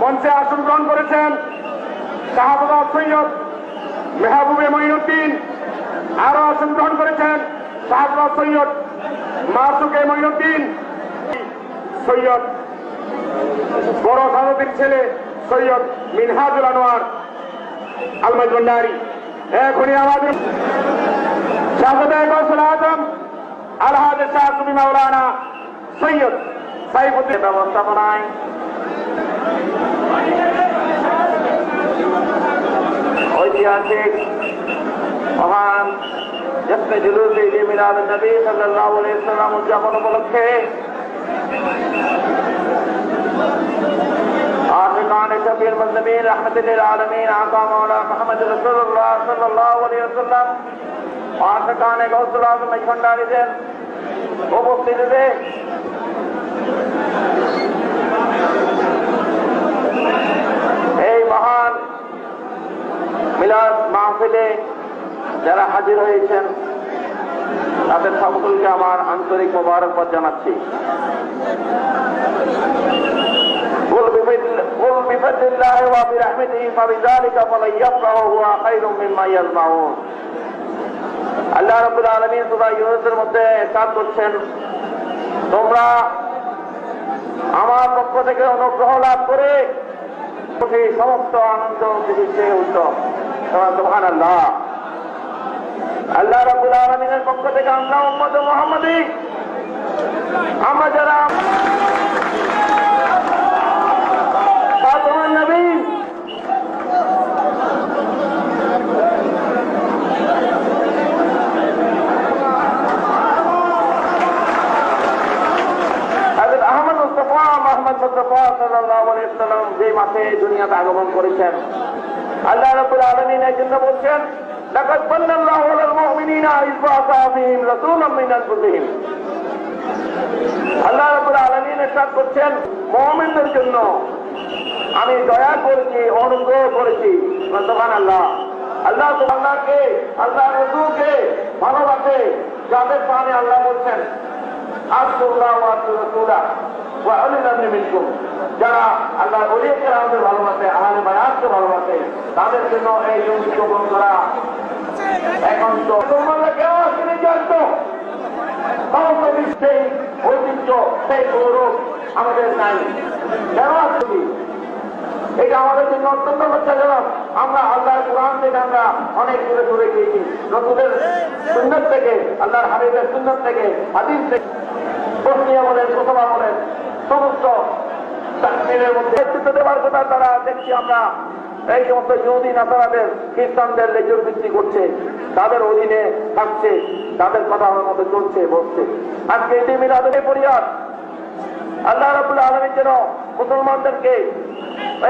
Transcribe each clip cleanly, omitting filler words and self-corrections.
মঞ্চে আসন গ্রহণ করেছেন শাহাদাত সৈয়দ মেহবুবে মঈনুদ্দিন, আরো আসন গ্রহণ করেছেন শাহাদাত সৈয়দ মাসুকে মঈনুদ্দিন, সৈয়দ বড় সাদতের ছেলে সৈয়দ মিনহাজুল আনোয়ার আলমাজ ভান্ডারী। এখনই আমাদের শাহজাদা গৌসুল আজম আলহাজ শাহ সুফি মাওলানা সৈয়দ সাইফুদ্দিন ব্যবস্থাপনায় ঐতিহাসিক মহান জশ্নে জুলুসে ঈদ মিলাদ নবী সাল্লাল্লাহু আলাইহি ওয়াসাল্লাম উদযাপন উপলক্ষে आशिकान शफीउल मुज़निबीन रहमतुल आलमीन आका मौला मुहम्मद रसूलुल्लाह सल्लल्लाहु अलैहि वसल्लम आशिकान गौसुल आज़म भंडारीদের উপস্থিতিতে এই মহান মিলাদ মাহফিলে যারা হাজির হয়েছেন তাদের সকলকে আমার আন্তরিক মোবারকবাদ জানাচ্ছি। قل بفضل الله وبرحمته فبذلك فليفرحوا هو خير مما يجمعون। আল্লাহ রাব্বুল আলামিন সূরা ইউনূসের মধ্যে ইরশাদ করছেন, তোমরা আমার পক্ষ থেকে অনুগ্রহ লাভ করে সমস্ত আনন্দ খুশিতে উত্তম। সুবহানাল্লাহ। আল্লাহ রাব্বুল আলামিনের পক্ষ থেকে আমরা উম্মত মুহাম্মাদী, আমরা যারা নবী যে মাসে দুনিয়াতে আগমন করেছেন, আল্লাহ রাব্বুল আলামিন এই জন্য বলছেন, লাকাদ মান্নাল্লাহু আলাল মুমিনিনা ইয বা'আসা ফীহিম রাসূলাম মিন আনফুসিহিম। আল্লাহ রাব্বুল আলামিন ইরশাদ করছেন, মুমিনদের জন্য আমি দয়া করেছি, অনুগ্রহ করেছি। সুবহানাল্লাহ। আল্লাহ আল্লাহকে, আল্লাহ রাসূলকে ভালোবাসে যাদের সামনে আল্লাহ বলছেন আল্লাহ ওয়া রাসূলুহু ওয়া উলিল আমরি মিনকুম, যারা আল্লাহর ওলিয়ে কেরামদের ভালোবাসে, আহলে বায়াতকে ভালোবাসে, তাদের জন্য এই যৌক্তিক গ্রহণ করা একান্ত। তোমরা কেউ আসলে জানতো সমস্ত বিশ্বে ঐতিহ্য, সেই গৌরব আমাদের নাই। কেন আসছি? এটা আমাদের জন্য অত্যন্ত লজ্জাজনক। আমরা আল্লাহর কোরআন থেকে আমরা অনেক দূরে দূরে গিয়েছি, রাসূলের সুন্নাত থেকে, আল্লাহর হাবিবের সুন্নাত থেকে, হাদিস থেকে, বসনিয়া বলেন, কোসোভো বলেন, সমস্ত তাকফিরের মধ্যে নেতৃত্ব দেওয়ার কথা তারা দেখছি আমরা এই সমস্ত ইহুদি নাসারাদের, খ্রিস্টানদের লেজুর বৃদ্ধি করছে, তাদের অধীনে থাকছে, তাদের কথা আমার মধ্যে চলছে, বলছে। আজকে ঈদ মিলাদের পরিবার আল্লাহ রাব্বুল আলামিন যেন মুসলমানদেরকে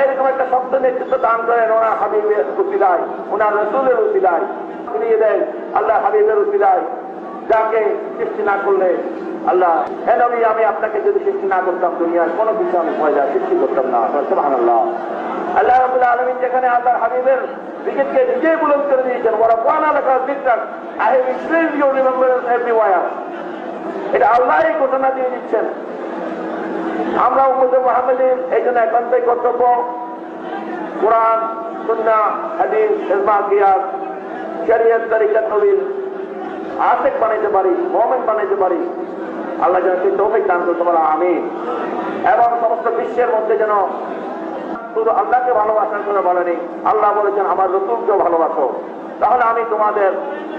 এরকম একটা শব্দ নেতৃত্ব দান করেন, ওনার হাবিবের উসিলায়, ওনার রাসূলের উসিলায় ফিরিয়ে দেন, আল্লাহ হাবিবের উসিলায়, যাকে সৃষ্টি না করলে আল্লাহ, হে নবী, আমি আপনাকে যদি সৃষ্টি না করতাম দুনিয়ার কোনো কিছু আমি পয়দা সৃষ্টি করতাম না। সুবহানাল্লাহ। আল্লাহ রাব্বুল আলামিন যেখানে আল্লাহর হাবিবের জিকিরকে নিজেই বুলন্দ করে দিয়েছেন, ওরা কোরআন লেখা জিকির I have increased your remembrance everywhere, এটা আল্লাহই ঘোষণা দিয়ে দিচ্ছেন। আমরা উম্মতে মুহাম্মাদীর এই জন্য একান্তই কর্তব্য কোরআন, সুন্নাহ, হাদিস, ইজমা, কিয়াস, শরীয়ত, তরিকত নবীর আশিক বানাইতে পারি, মুমিন বানাইতে পারি। আল্লাহ যেন সেই তৌফিক দান করতে পারে, আমিন। এবং সমস্ত বিশ্বের মধ্যে যেন শুধু আল্লাহকে ভালোবাসার জন্য বলেনি, আল্লাহ বলেছেন আমার রাসূলকেও ভালোবাসো, তাহলে আমি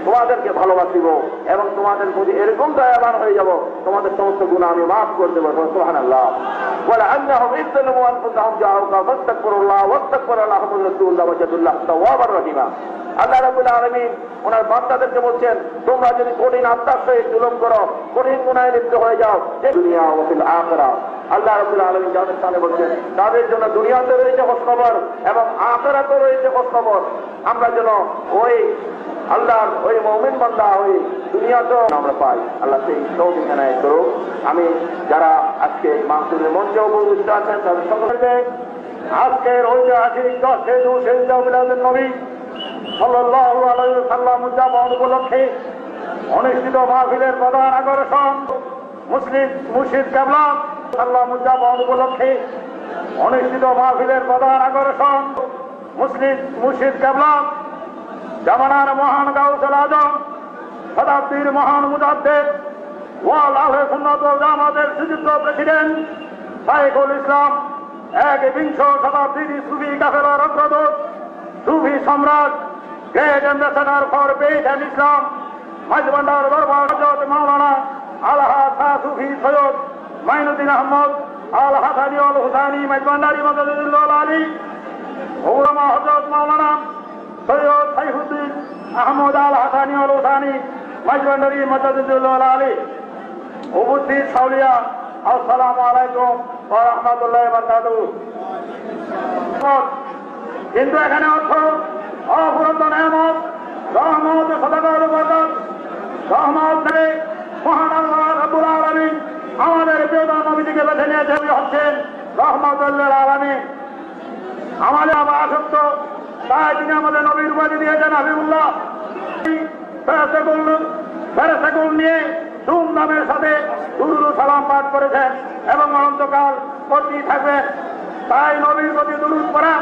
তোমাদেরকে ভালোবাসিব এবং তোমাদের প্রতি এরকম দয়াবান হয়ে যাব, তোমাদের সমস্ত গুনাহ আমি মাফ করে দেবো। সুবহানাল্লাহ। ওয়ালা আন্নাহুম ইযলামু আনফুসাহুম জাআউকা ফাস্তাগফিরুল্লাহ ওয়াস্তাগফারা লাহুমুর রাসূলুল্লাহ ওয়াজাদুল্লাহ তাওয়াবার রহিমা। আল্লাহ রাব্বুল আলামিন ওনার বান্দাদেরকে বলছেন, তোমরা যদি কঠিন আত্মার সহিত জুলুম করো, কঠিন গুনাহে লিপ্ত হয়ে যাও, দুনিয়া ওয়া ফিল আখিরাহ, আল্লাহ রাব্বুল আলামিন যাদের সামনে বলছেন তাদের জন্য দুনিয়াতে রয়েছে খোঁজখবর এবং আখিরাতে রয়েছে খোঁজখবর। আমরা যেন ওই আল্লাহর ওই মুমিন বান্দা ওই দুনিয়াতেও আমরা পাই। আল্লাহ সেই তৌফিক এনায়েত করুক। আমি যারা আজকে মাহফিলের মঞ্চে উপস্থিত আছেন তাদের সকলকে আজকের ঐতিহাসিক 10 মিলাদুন নবী সাল্লাল্লাহু আলাইহি ওয়াসাল্লাম উদযাপন উপলক্ষে অনুষ্ঠিত মাহফিলের প্রধান আকর্ষণ মুসলিম মুর্শিদ কেবলা সাল্লাম উদযাপন উপলক্ষে অনুষ্ঠিত মাহফিলের প্রধান আকর্ষণ মুর্শিদ কেবলা জামানার মহান গাউসুল আজম শতাব্দীর মহান মুজাদ্দিদ ওয়াল আহলে সুন্নাত ওয়াল জামাতের সুযোগ্য প্রেসিডেন্ট শাইখুল ইসলাম একবিংশ শতাব্দীর সুফি কাফেলার অগ্রদূত সুফি সম্রাট great ambassador for peace and Islam Maizbhandar দরবার হযরত মাওলানা আলহাজ শাহ সুফি সৈয়দ মাইনুদ্দিন আহমদ আল হাসানি আল হুসাইনি মাঝবান্ডারি মদদুল্লাহ আলী ওলামা হযরত মাওলানা সৈয়দ সাইফুদ্দিন আহমদ আল হাসানি আল হুসাইনি মাঝবান্ডারি মদদুল্লাহ আলী উপস্থিত সাউলিয়া আসসালামু আলাইকুম ওয়া রাহমাতুল্লাহি ওয়া বারাকাতুহু। কিন্তু এখানে অর্থ অফুরন্ত নেয়ামত রহমত সদাকত বরকত রহমত থেকে মহান আল্লাহ রাব্বুল আলামিন আমাদের প্রিয় নবীকে বেছে নিয়েছেন হচ্ছেন রহমতুল লিল আলামিন। আমাদের আবার আসক্ত তাই তিনি আমাদের নবীর উপাধি দিয়েছেন হাবিবুল্লাহ। ফেরেশতাকুল নিয়ে ধুমধামের সাথে দুরূদ ও সালাম পাঠ করেছেন এবং অনন্তকাল করতেই থাকবেন। তাই নবীর প্রতি দুরূদ পড়া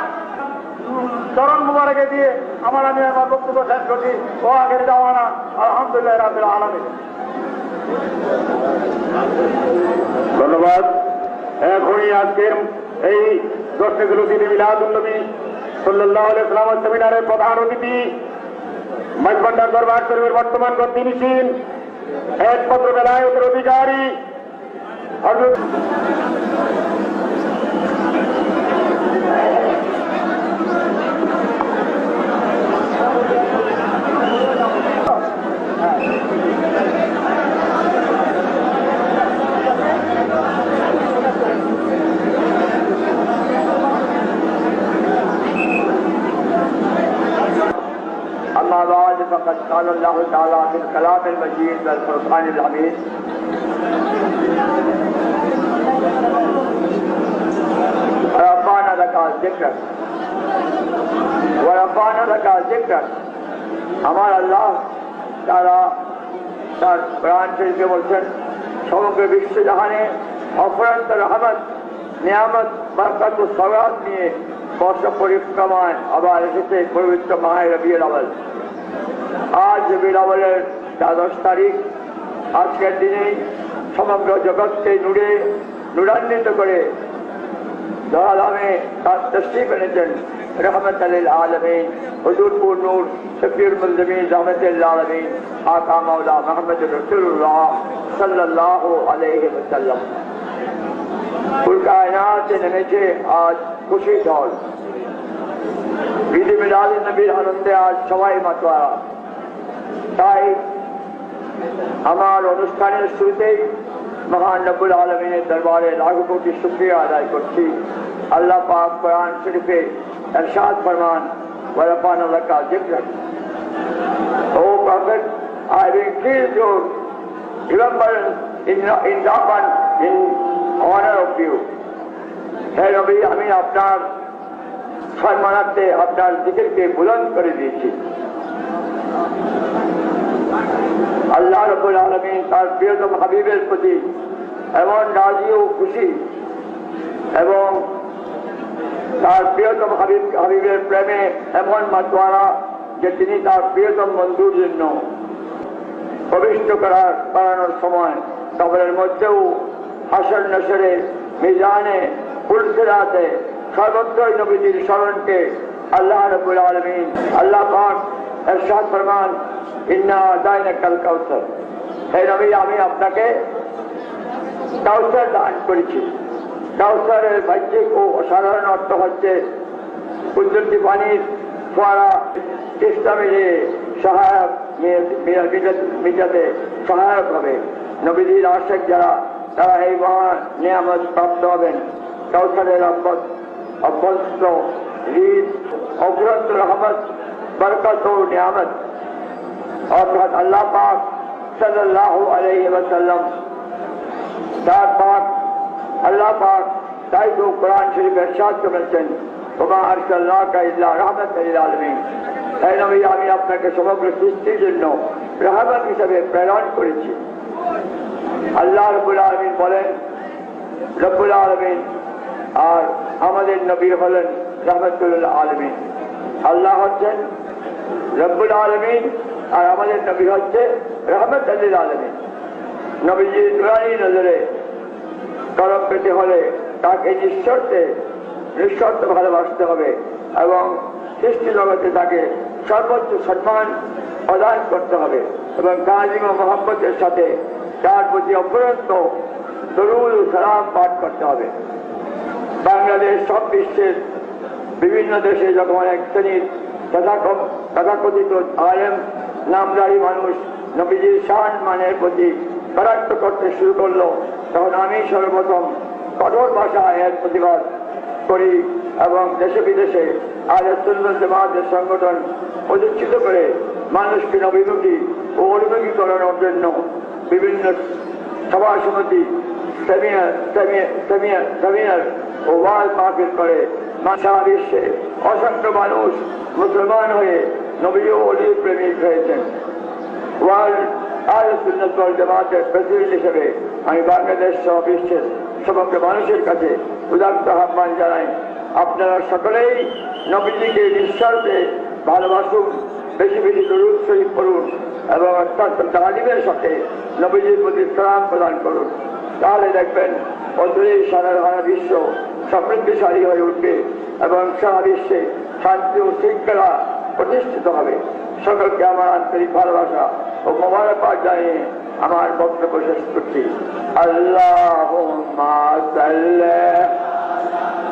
চরণ মুবারকে দিয়ে আমি আমার বক্তব্য শেষ করছি। ও আগের দাওয়ানা আলহামদুলিল্লাহ রাব্বিল আলামিন। ধন্যবাদ। এখনই আজকের এই দর্শকগুলোতে মিলাদুন নবী সাল্লাল্লাহু আলাইহি ওয়াসাল্লাম সেমিনারের প্রধান অতিথি মাঝবান্ডার দরবার শরীফের বর্তমান গদ্দিনশীল একমাত্র বেলায়েতের অধিকারী হযরত فقد قال الله تعالى في الكلام المجيد والفرقان الحميد ورفعنا لك ذكرك ورفعنا لك ذكرك। আমার আল্লাহ তারা তার কোরআন শরীফে বলছেন সমগ্র বিশ্বজাহানে অফুরন্ত রহমত নিয়ামত বরকত ও সওয়াব নিয়ে বর্ষ পরিক্রমায় আবার এসেছে পবিত্র মাহে রবিউল আউয়াল। আজ রবিউল আউয়ালের 10 তারিখ। আজকের দিনে সমগ্র জগৎকে নূরান্বিত করে দয়ালামে তার তশরিফ এনেছেন রহমতুল লিল আলামিন হুজুরপুর নূর শফিউল মুজলিমিন রহমতুল লিল আলামিন আকা মাওলা মুহাম্মদুর রাসূলুল্লাহ সাল্লাল্লাহু আলাইহি ওয়াসাল্লাম। পুরো কায়নাতে নেমেছে আজ খুশি ঝড়। ঈদে মিলাদুন নবীর আনন্দে আজ সবাই মাতোয়ারা। তাই আমার অনুষ্ঠানের শুরুতেই মহান রব্বুল আলামিনের দরবারে লাখো কোটি শুকরিয়া আদায় করছি। আল্লাহ পাক কোরআন শরীফে ইরশাদ ফরমান ওয়ারাফানা লাকা যিকরাক। O prophet, I will increase your remembrance in honor of you. হে নবী, আমি আপনার সম্মানার্থে আপনার জিকিরকে বুলন্দ করে দিয়েছি। আল্লাহ রাব্বুল আলামিন তার প্রিয়তম হাবিবের প্রতি এমন রাজি ও খুশি এবং তার প্রিয়তম হাবিবের প্রেমে এমন মাতোয়ারা যে তিনি তার প্রিয়তম বন্ধুর জন্য প্রবিষ্ট করানোর সময় কবরের মধ্যেও হাসর নসরে মিজানে পুলসিরাতে সর্বত্রই নবীজির স্মরণকে আল্লাহ রাব্বুল আলামিন আল্লাহ পাক ইরশাদ ফরমান ইন্না আতাইনাকাল কাউসার। হে নবী, আমি আপনাকে কাউসার দান করেছি। কাউসারের বাহ্যিক ও অসাধারণ অর্থ হচ্ছে কুদরতি পানির ফোয়ারা চেষ্টা মিলিয়ে সহায়ক মিটাতে সহায়ক হবে। নবীজির আশিক যারা তারা এই মহান নিয়ামত প্রাপ্ত হবেন। কাউসারের অভ্যস্ত রিদ অফুরন্ত রহমত বরকত ও নিয়ামত অর্থাৎ আল্লাহ পাক সাল্লাল্লাহু আলাইহি ওয়াসাল্লাম তার পাক আল্লাহ পাক তাই তো কোরআন শরীফে ইরশাদ করেছেন ওমা আরসালনাকা ইল্লা রাহমাতাল লিল আলামিন। হে নবী, আমি আপনাকে সমগ্র সৃষ্টির জন্য রহমত হিসেবে প্রেরণ করেছি। আল্লাহ রাব্বুল আলামিন বলেন রব্বুল আলামিন, আর আমাদের নবী হলেন রাহমাতুল আলামিন। আল্লাহ হচ্ছেন রব্বুল আলামিন আর আমাদের নবী হচ্ছে রাহমাতুল আলামিন। নবীজির নুরানি নজরে তরফ পেতে হলে তাকে নিঃশর্ত ভালোবাসতে হবে এবং সৃষ্টি জগতে তাকে সর্বোচ্চ সম্মান প্রদান করতে হবে এবং তাজিম ও মহব্বতের সাথে তার প্রতি অপরন্ত দরুদ ও সালাম পাঠ করতে হবে। বাংলাদেশ সব বিশ্বের বিভিন্ন দেশে যখন অনেক শ্রেণীর তথাকথিত আলেম নামদারি মানুষ নবীজির শান মানের প্রতি কটাক্ষ করতে শুরু করলো, তখন আমি সর্বপ্রথম কঠোর ভাষায় এর প্রতিবাদ করি এবং দেশে বিদেশে আহলে সুন্নাত জামাতের সংগঠন প্রতিষ্ঠিত করে মানুষকে নবীমুখী ও অভিমুখীকরণের জন্য বিভিন্ন সভা সমিতি, সেমিনার ও ওয়াজ মাহফিল করে সারা বিশ্বে অসংখ্য মানুষ মুসলমান হয়ে নবী ও অলির প্রেমিক হয়েছেন। ওয়ার্ল্ড আহলে সুন্নাত ওয়াল জামাতের প্রেসিডেন্ট হিসেবে আমি বাংলাদেশ সহ বিশ্বের সমগ্র মানুষের কাছে উদাত্ত আহ্বান জানাই, আপনারা সকলেই নবীজিকে নিঃস্বার্থে ভালোবাসুন, বেশি বেশি দরুদ শরীফ পড়ুন এবং অত্যন্ত তালিমের সাথে নবীজির প্রতি সালাম প্রদান করুন। তাহলে দেখবেন অদূরেই সারা বিশ্ব সমৃদ্ধিশালী হয়ে উঠবে এবং সারা বিশ্বে শান্তি ও শৃঙ্খলা প্রতিষ্ঠিত হবে। সকলকে আমার আন্তরিক ভালোবাসা ও মোবারকবাদ জানিয়ে আমার বক্তব্য শেষ করছি। আল্লাহুম্মা সাল্লি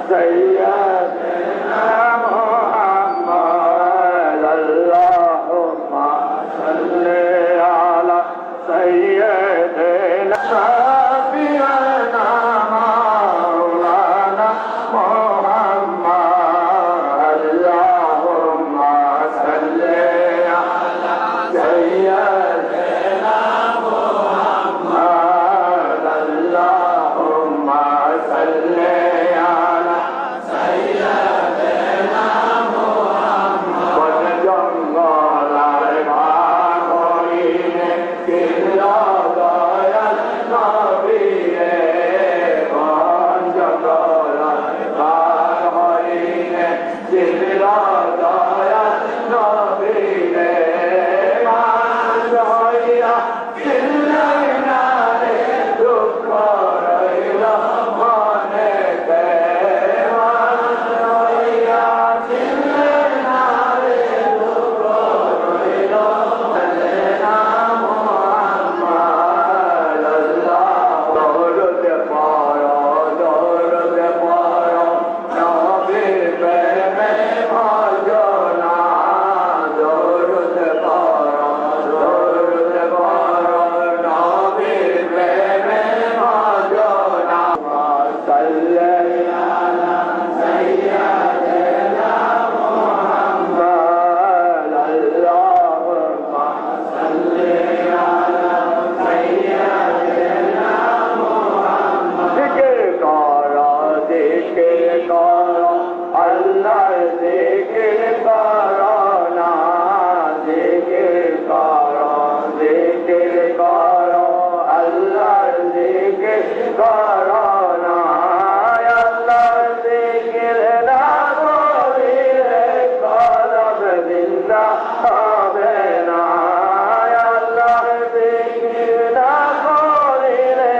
সাইয়্যিদিনা মুহাম্মাদ, আল্লাহুম্মা সাল্লি আলা সাইয়্যিদিনা শাফি'ানা মাওলানা মুহাম্মাদ, আল্লাহুম্মা সাল্লি আলা সাইয়্যিদিনা মুহাম্মাদ, আল্লাহুম্মা সাল্লি আলা সাইয়্যিদিনা মুহাম্মাদ। জঙ্গলার ভাঙরিনে কিল্লা দয়াল নবীরে, জঙ্গলার ভাঙরিনে কিল্লা দয়াল নবীরে, মাঝইয়া চিল্লাই না রে দুঃখ রইল মনেতে, মাঝইয়া চিল্লাই না রে দুঃখ রইল মনেতে, মুহাম্মদ আল্লাহ। দরুদ পড়ো নবীর প্রেমে ভজনা, দরুদ পড়ো নবীর প্রেমে ভজনা। সাল্লি আলা সাইয়্যিদিনা মুহাম্মাদ, আল্লাহুম্মা সাল্লি আলা সাইয়্যিদিনা মুহাম্মাদ। জিকির করো আল্লাহর জিকির করো না, জিকির করো আল্লাহর জিকির করো না, আল্লাহর জিকির না করিলে কলব জিন্দা হবে না, আল্লাহর জিকির না করিলে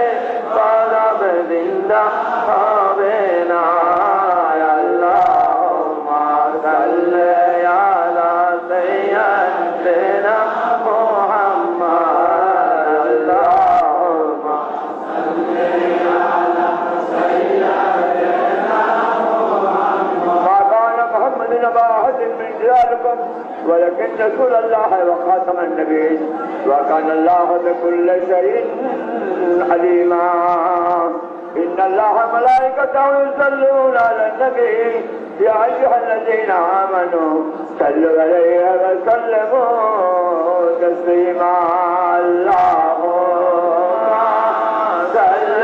কলব জিন্দা হবে না। আল্লাহুম্মা সাল্লি আলা সাইয়্যিদিনা মুহাম্মাদ, আল্লাহুম্মা সাল্লি আলা সাইয়্যিদিনা মুহাম্মাদ। মা কানা মুহাম্মাদুন আবা আহাদিন মিন রিজালিকুম ওয়ালাকিন রাসূলুল্লাহ ওয়া খাতামান নবিয়্যিন ওয়া কানা আল্লাহু বিকুল্লি শাইইন আলিমা। إن الله وملائكته يصلون على النبي يا أيها الذين آمنوا صلوا عليه وسلموا تسليما. اللهم صل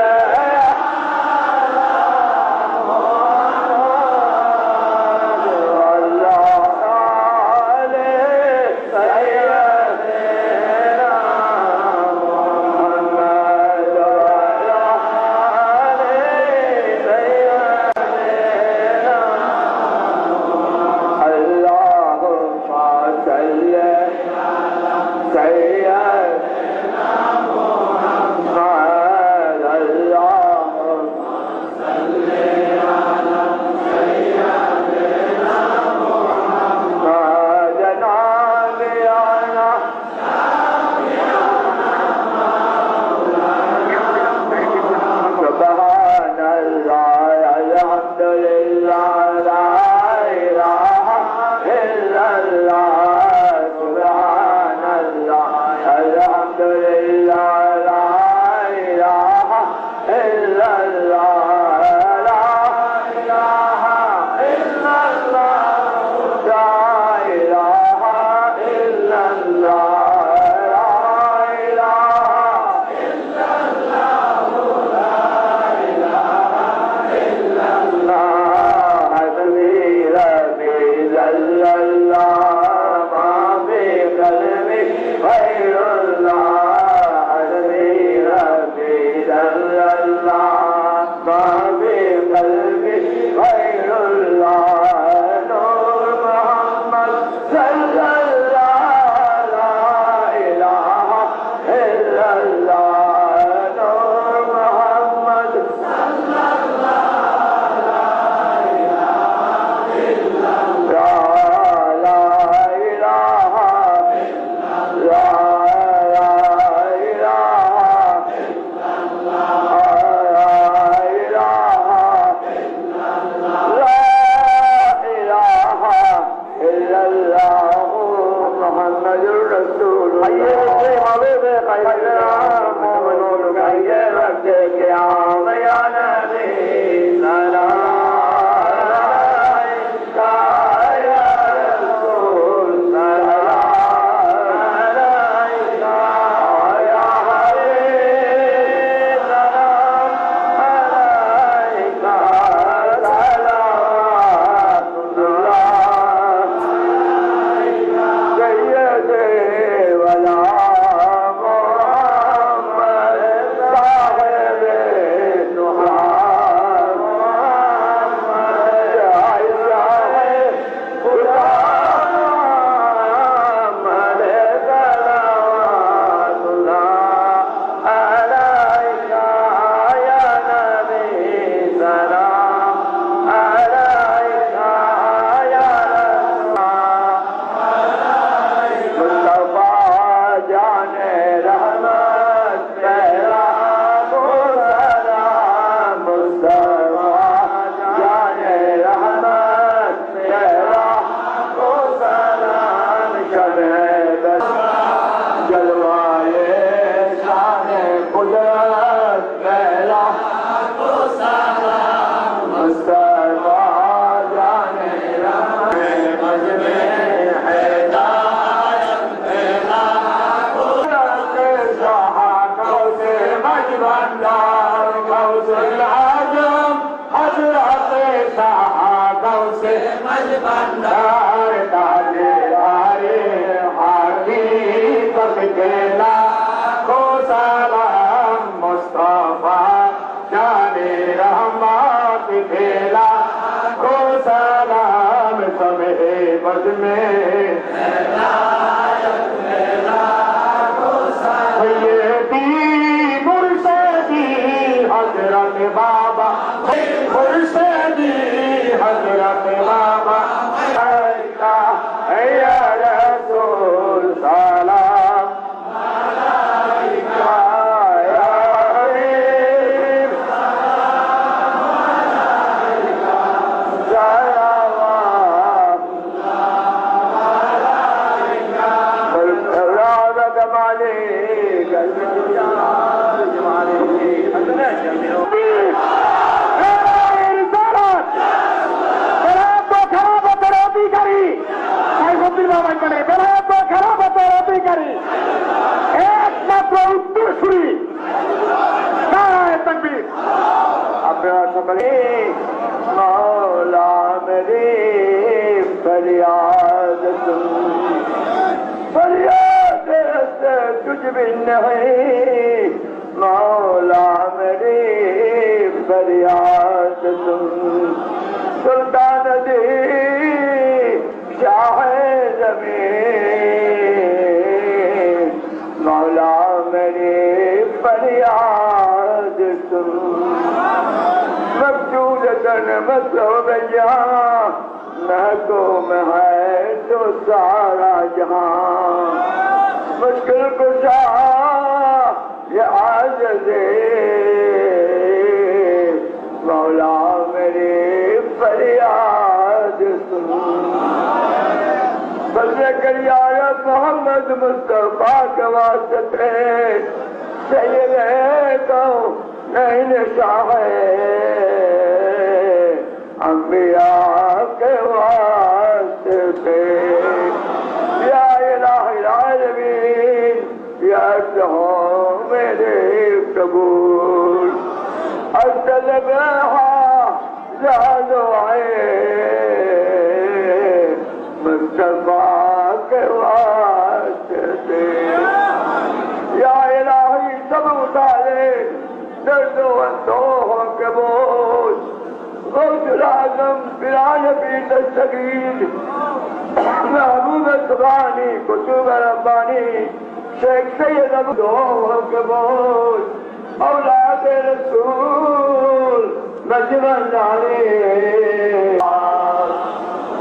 في قلبي غير الله نور محمد صلى الله لا إله إلا الله نور محمد صلى الله لا إله إلا الله لا إله لا आजम बिरानबी दस्तगीर महबूब सुबानी कुतुब रब्बानी शेख सैयद अब्दो कबूल औलाद रसूल नजमन जाने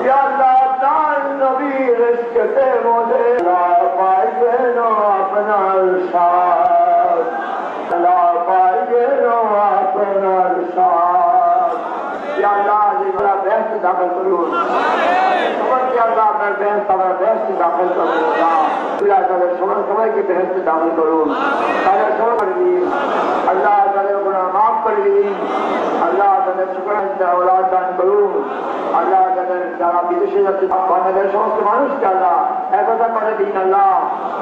या अल्लाह तान नबी रिश्क से मुझे ला पाए नो अपना इरशाद ला पाए नो अपना इरशाद या अल्लाह जिसका बेहद दाखिल करो समझ के अल्लाह अपना बेहद दाखिल करो अल्लाह ताला समय के बेहद दाखिल करो ताला समय कर दी अल्लाह ताला गुनाह माफ कर दी अल्लाह ताला शुक्र है औलाद दान करो अल्लाह ताला যারা বিদেশে যাচ্ছে বাংলাদেশের সমস্ত মানুষকে আল্লাহ একতা করে দিন আল্লাহ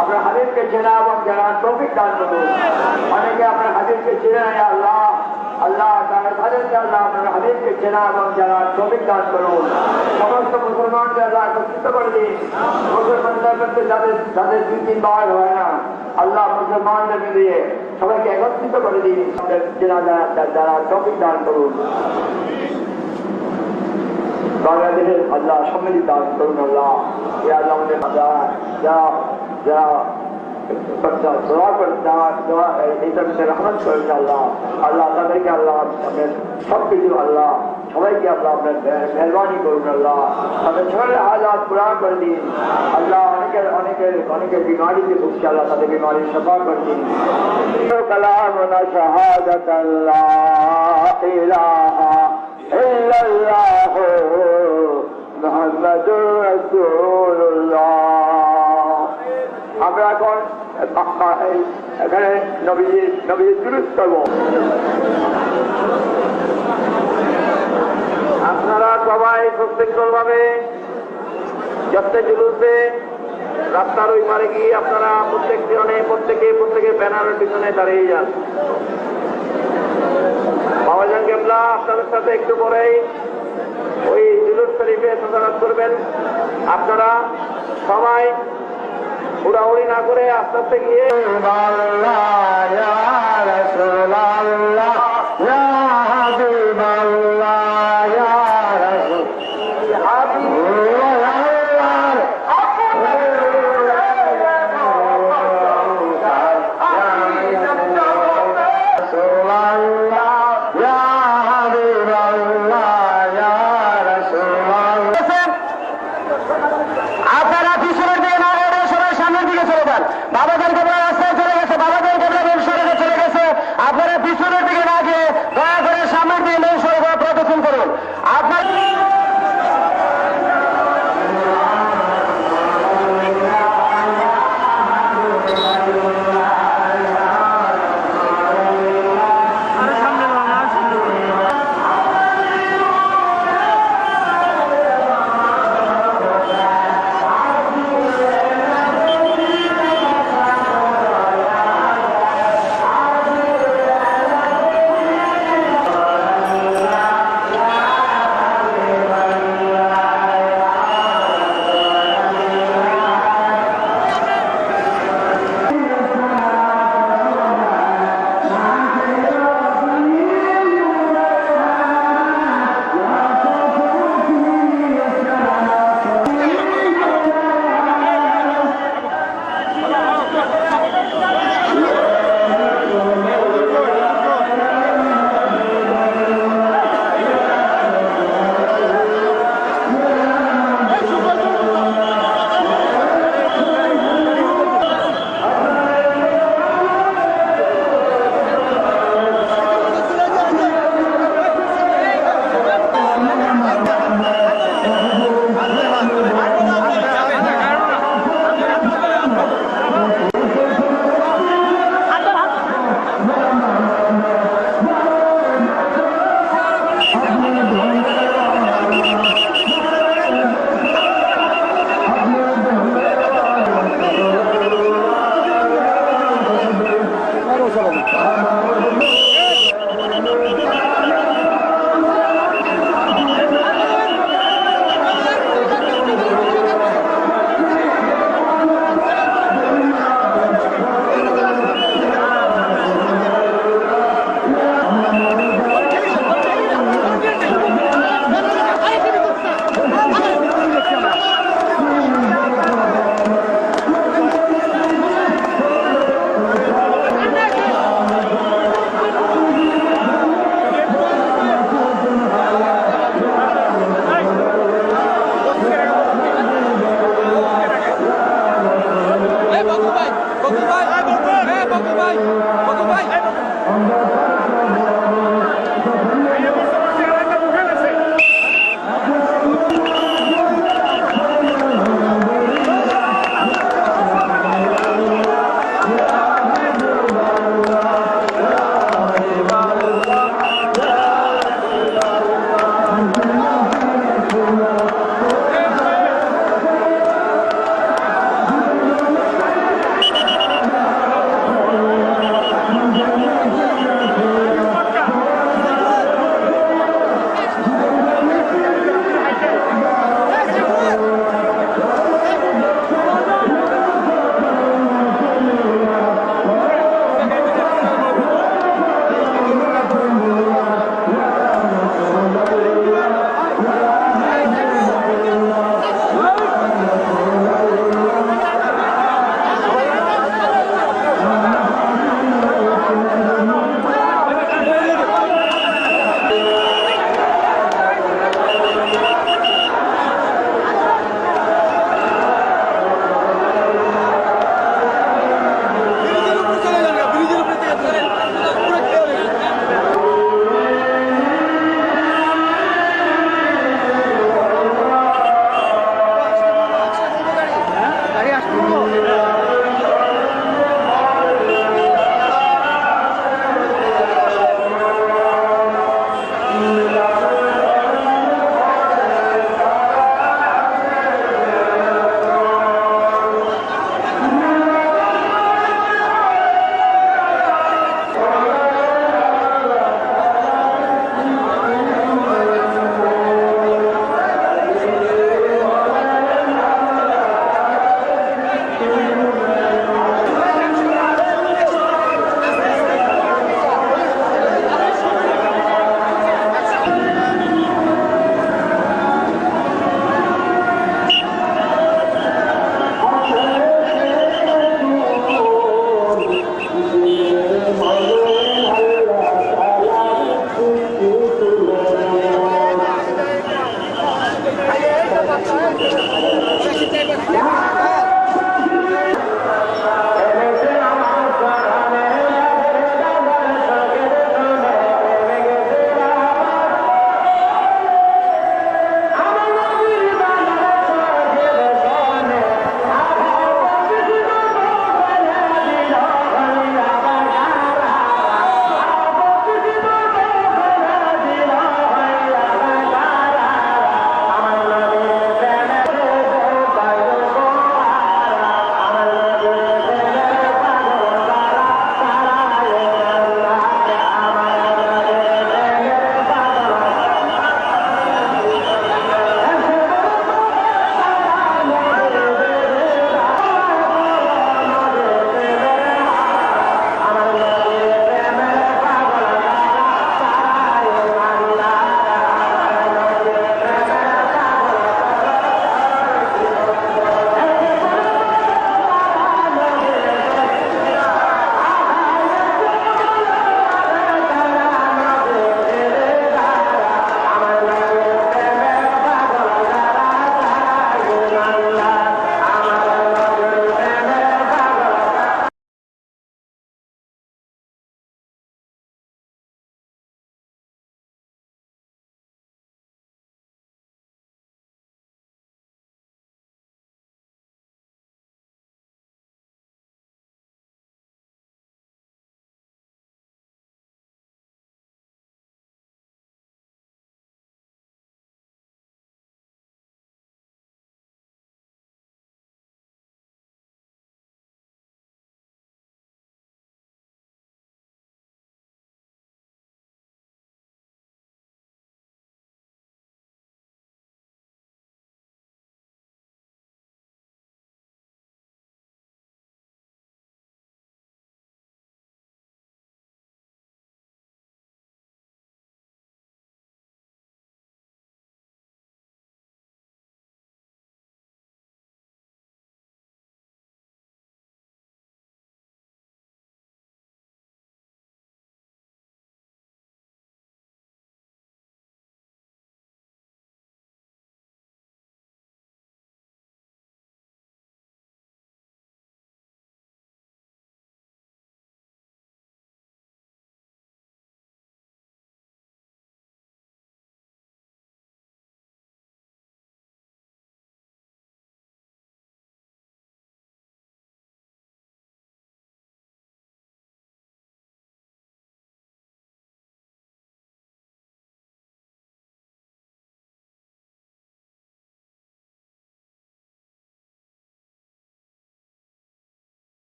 আপনার হাবিবকে চেনা এবং জানার তৌফিক দান করুন অনেকে আপনার হাবিবকে চেনে না আল্লাহ আল্লাহ তাদেরকে আল্লাহ আপনার হাবিবকে চেনা এবং জানার তৌফিক দান করুন সমস্ত মুসলমানকে আল্লাহ একত্রিত করে দিন মুসলমানদের মধ্যে যাদের দুই তিন বার হয় না আল্লাহ মুসলমানদের মিলিয়ে সবাইকে একত্রিত করে দিন চেনা জানার তৌফিক দান করুন বাংলাদেশের আল্লাহ সম্মিলিত দান করুন আল্লাহ ইয়া আল্লাহ আমাদের যা দোয়া করে দোয়া এইটার ভিতরে রহমত করেছে আল্লাহ আল্লাহ তাদেরকে আল্লাহ আপনার সব কিছু আল্লাহ সবাইকে আল্লাহ আপনার মেহরবানি করুন আল্লাহ তাদের শরীরের হালাত পুরান করে দিন আল্লাহ অনেকের বিমারিতে ভুগছে আল্লাহ তাদের বিমারির সাফা করে দিন কালামনা শাহাদাত আল্লাহ ইলাহা ইল্লাল্লাহ মুহাম্মাদুর রাসূলুল্লাহ আমরা এখন এখানে নবীর দুরূদ করব আপনারা সবাই সুশৃঙ্খলভাবে যাতে জুলুসে রাস্তার ওই পারে গিয়ে আপনারা প্রত্যেকে ব্যানারের পিছনে দাঁড়িয়ে যান বাবাজান কেবলা আপনাদের সাথে একটু পরেই ওই জুলুস শরীফে সদারত করবেন আপনারা সবাই উড়াউড়ি না করে আস্তে আস্তে গিয়ে বাবাজান কেবলা রাস্তায় চলে গেছে বাবাজান কেবলা মেন সড়কে চলে গেছে আপনারা পিছনের দিকে না গিয়ে দয়া করে সামনের দিকে মেন সড়কে প্রদর্শন করুন আপনার